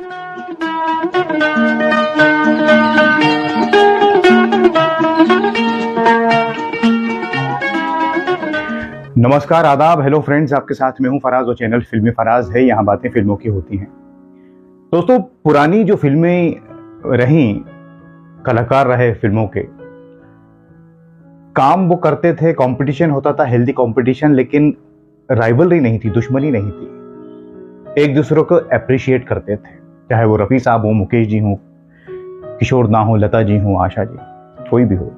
नमस्कार, आदाब, hello friends. आपके साथ मैं हूं फराज और चैनल फिल्मी फराज है। यहां बातें फिल्मों की होती हैं। दोस्तों, पुरानी जो फिल्में रहीं, कलाकार रहे फिल्मों के, काम वो करते थे, कंपटीशन होता था, हेल्दी कंपटीशन, लेकिन राइवलरी नहीं थी, दुश्मनी नहीं थी। एक दूसरे को अप्रिशिएट करते थे, चाहे वो रफ़ी साहब हो, मुकेश जी हो, किशोर दा हो, लता जी हो, आशा जी, कोई भी हो।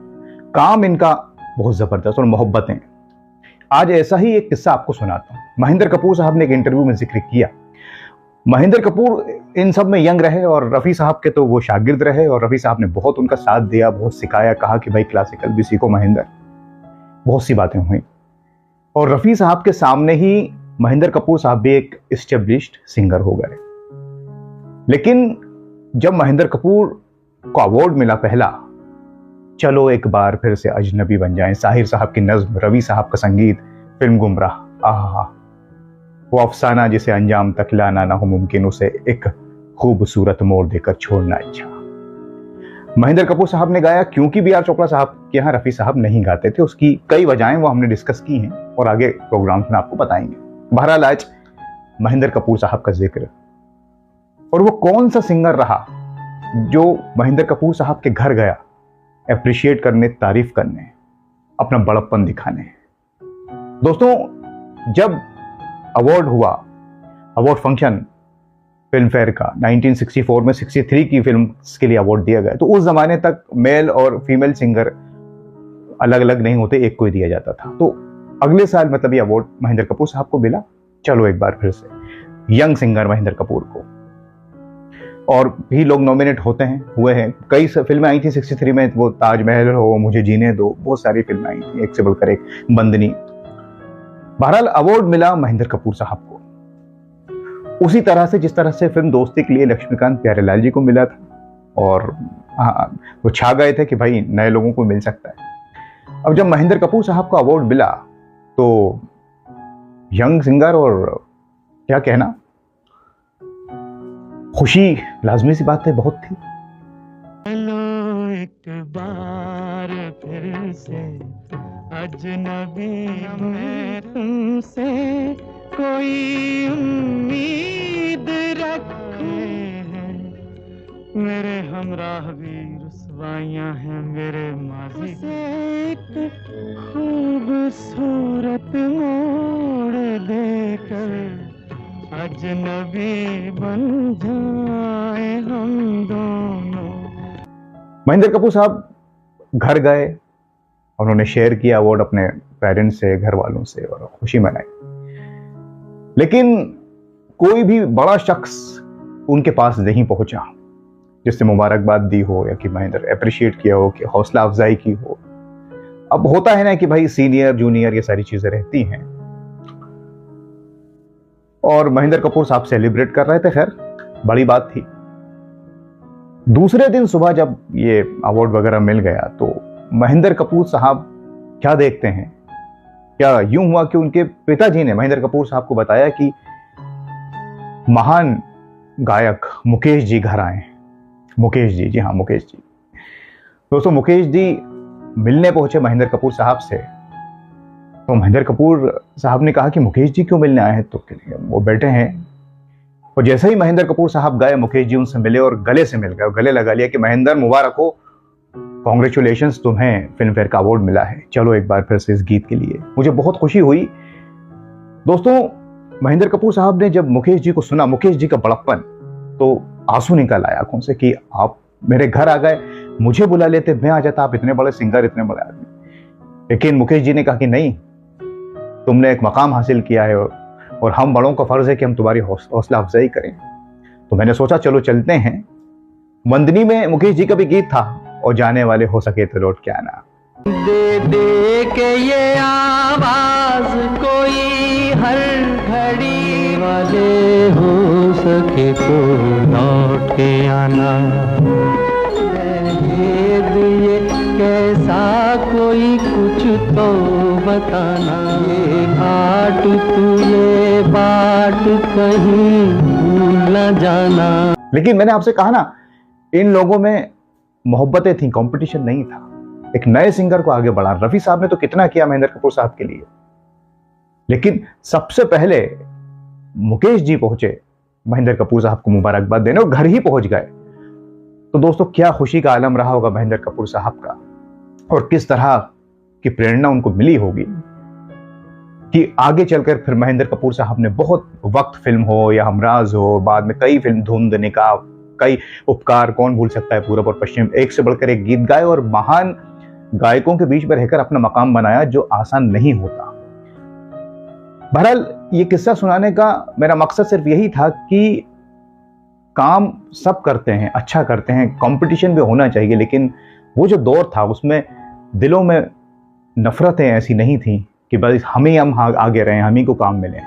काम इनका बहुत जबरदस्त और मोहब्बतें। आज ऐसा ही एक किस्सा आपको सुनाता हूं। महेंद्र कपूर साहब ने एक इंटरव्यू में जिक्र किया। महेंद्र कपूर इन सब में यंग रहे और रफ़ी साहब के तो वो शागिर्द रहे, और रफ़ी साहब ने बहुत उनका साथ दिया, बहुत सिखाया, कहा कि भाई क्लासिकल भी सीखो महेंद्र। बहुत सी बातें हुई और रफ़ी साहब के सामने ही महेंद्र कपूर साहब भी एक एस्टेब्लिश्ड सिंगर हो गए। लेकिन जब महेंद्र कपूर को अवार्ड मिला पहला, चलो एक बार फिर से अजनबी बन जाएं, साहिर साहब की नज्म, रवि साहब का संगीत, फिल्म गुमराह, आहा, वो अफसाना जिसे अंजाम तक लाना ना हो मुमकिन, उसे एक खूबसूरत मोड़ देकर छोड़ना अच्छा। महेंद्र कपूर साहब ने गाया, क्योंकि B.R. चोपड़ा साहब के यहाँ रफ़ी साहब नहीं गाते थे। उसकी कई वजहें वो हमने डिस्कस की हैं और आगे प्रोग्राम्स में आपको बताएंगे। बहरहाल आज महेंद्र कपूर साहब का जिक्र, और वो कौन सा सिंगर रहा जो महेंद्र कपूर साहब के घर गया अप्रिशिएट करने, तारीफ करने, अपना बड़प्पन दिखाने। दोस्तों, जब अवार्ड हुआ, अवार्ड फंक्शन फिल्म फेयर का 1964 में 63 की फिल्म के लिए अवार्ड दिया गया, तो उस जमाने तक मेल और फीमेल सिंगर अलग अलग नहीं होते, एक को ही दिया जाता था। तो अगले साल मतलब ये अवार्ड महेंद्र कपूर साहब को मिला। चलो एक बार फिर से यंग सिंगर महेंद्र कपूर को, और भी लोग नॉमिनेट होते हैं, हुए हैं। कई फिल्में आई थी 63 में, वो ताजमहल हो, मुझे जीने दो, बहुत सारी फिल्में आई थी, एक से बढ़कर एक, बंदनी। बहरहाल अवार्ड मिला महेंद्र कपूर साहब को, उसी तरह से जिस तरह से फिल्म दोस्ती के लिए लक्ष्मीकांत प्यारेलाल जी को मिला था, और वो छा गए थे कि भाई नए लोगों को मिल सकता है। अब जब महेंद्र कपूर साहब को अवार्ड मिला तो यंग सिंगर, और क्या कहना, खुशी लाजमी सी बात है, बहुत थी। चलो एक बार फिर से अजनबी मैं तुमसे कोई उम्मीद रखे हैं, मेरे हमराह भी रुसवाइयां हैं मेरे माजी से, एक खूबसूरत मोड़ देकर अजनबी बन जाए हम दोनों। महेंद्र कपूर साहब घर गए, उन्होंने शेयर किया अवार्ड अपने पेरेंट्स से, घर वालों से, और खुशी मनाई। लेकिन कोई भी बड़ा शख्स उनके पास नहीं पहुंचा जिससे मुबारकबाद दी हो, या कि महेंद्र अप्रिशिएट किया हो, कि हौसला अफजाई की हो। अब होता है ना कि भाई सीनियर जूनियर ये सारी चीजें रहती हैं, और महेंद्र कपूर साहब सेलिब्रेट कर रहे थे, खैर बड़ी बात थी। दूसरे दिन सुबह जब ये अवार्ड वगैरह मिल गया तो महेंद्र कपूर साहब क्या देखते हैं, क्या यूं हुआ कि उनके पिताजी ने महेंद्र कपूर साहब को बताया कि महान गायक मुकेश जी घर आए हैं। मुकेश जी, जी हाँ, मुकेश जी। दोस्तों, मुकेश जी मिलने पहुंचे महेंद्र कपूर साहब से, तो महेंद्र कपूर साहब ने कहा कि मुकेश जी क्यों मिलने आए हैं, तो वो बैठे हैं। और जैसे ही महेंद्र कपूर साहब गए, मुकेश जी उनसे मिले और गले से मिल गए, गले लगा लिया कि महेंद्र मुबारक हो, कॉन्ग्रेचुलेशंस, तुम्हें फिल्म फेयर का अवार्ड मिला है, चलो एक बार फिर से इस गीत के लिए। मुझे बहुत खुशी हुई। दोस्तों, महेंद्र कपूर साहब ने जब मुकेश जी को सुना, मुकेश जी का बड़प्पन, तो आंसू निकल आया आंखों से कि आप मेरे घर आ गए, मुझे बुला लेते, मैं आ जाता, आप इतने बड़े सिंगर, इतने बड़े आदमी। लेकिन मुकेश जी ने कहा कि नहीं, तुमने एक मकाम हासिल किया है, और हम बड़ों का फर्ज है कि हम तुम्हारी हौसला अफजाई करें। तो मैंने सोचा चलो चलते हैं। बंदनी में मुकेश जी का भी गीत था, और जाने वाले हो सके तो लौट के आना। दे दे के ये आवाज कोई हर घड़ी, वाले हो सके तो लौट के आना। ये कैसा कोई कुछ तो बताना, ये घाट तू ये बाट कहीं भूल न जाना। लेकिन मैंने आपसे कहा ना, इन लोगों में मोहब्बतें थी, कंपटीशन नहीं था। एक नए सिंगर को आगे बढ़ा। रफी साहब ने तो कितना किया महेंद्र कपूर साहब के लिए, लेकिन सबसे पहले मुकेश जी पहुंचे महेंद्र कपूर साहब को मुबारकबाद देने, और घर ही पहुंच गए। तो दोस्तों, क्या खुशी का आलम रहा होगा महेंद्र कपूर साहब का, और किस तरह की प्रेरणा उनको मिली होगी कि आगे चलकर फिर महेंद्र कपूर साहब ने बहुत वक्त फिल्म हो या हमराज हो, बाद में कई फिल्म, धुंध, निकाह, कई उपकार, कौन भूल सकता है, पूरब और पश्चिम, एक से बढ़कर एक गीत गाए और महान गायकों के बीच में रहकर अपना मकाम बनाया, जो आसान नहीं होता। बहरहाल, ये किस्सा सुनाने का मेरा मकसद सिर्फ यही था कि काम सब करते हैं, अच्छा करते हैं, कंपटीशन भी होना चाहिए, लेकिन वो जो दौर था उसमें दिलों में नफरतें ऐसी नहीं थी कि बस हम आगे रहें, हम ही को काम मिले।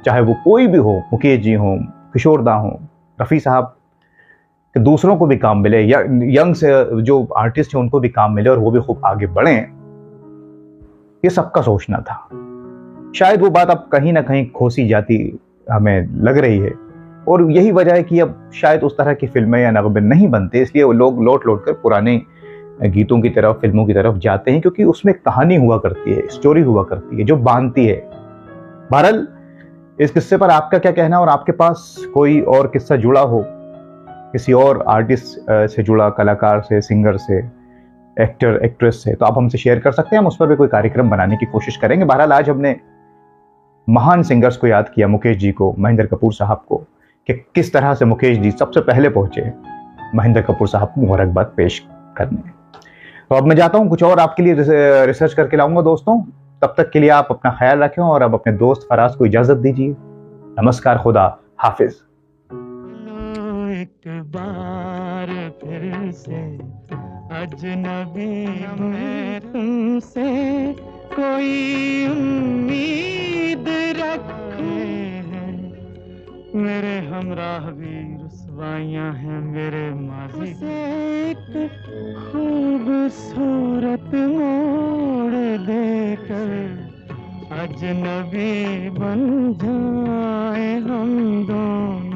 चाहे वो कोई भी हो, मुकेश जी हो, किशोरदा हो, रफ़ी साहब, कि दूसरों को भी काम मिले, या यंग से जो आर्टिस्ट हैं उनको भी काम मिले और वो भी खूब आगे बढ़ें, ये सबका सोचना था। शायद वो बात अब कहीं ना कहीं खोसी जाती हमें लग रही है, और यही वजह है कि अब शायद उस तरह की फिल्में या नगमे नहीं बनते, इसलिए वो लोग लौट लौट कर पुराने गीतों की तरफ, फिल्मों की तरफ जाते हैं, क्योंकि उसमें कहानी हुआ करती है, स्टोरी हुआ करती है जो बांधती है। बहरहाल, इस किस्से पर आपका क्या कहना, और आपके पास कोई और किस्सा जुड़ा हो किसी और आर्टिस्ट से जुड़ा, कलाकार से, सिंगर से, एक्टर, एक्ट्रेस से, तो आप हमसे शेयर कर सकते हैं, हम उस पर भी कोई कार्यक्रम बनाने की कोशिश करेंगे। बहरहाल, आज हमने महान सिंगर्स को याद किया, मुकेश जी को, महेंद्र कपूर साहब को, कि किस तरह से मुकेश जी सबसे पहले पहुंचे महेंद्र कपूर साहब को मुबारकबाद पेश करने। तो अब मैं जाता हूं, कुछ और आपके लिए रिसर्च करके लाऊंगा दोस्तों। तब तक के लिए आप अपना ख्याल रखें, और अब अपने दोस्त फराज को इजाजत दीजिए। नमस्कार, खुदा हाफिज। एक बार फिर से अजनबी मैं तुमसे कोई उम्मीद रखे हैं, मेरे हमराह भी रुसवाइयां हैं मेरे माजी से। एक खूबसूरत मोड़ देकर अजनबी बन जाए हम दोनों।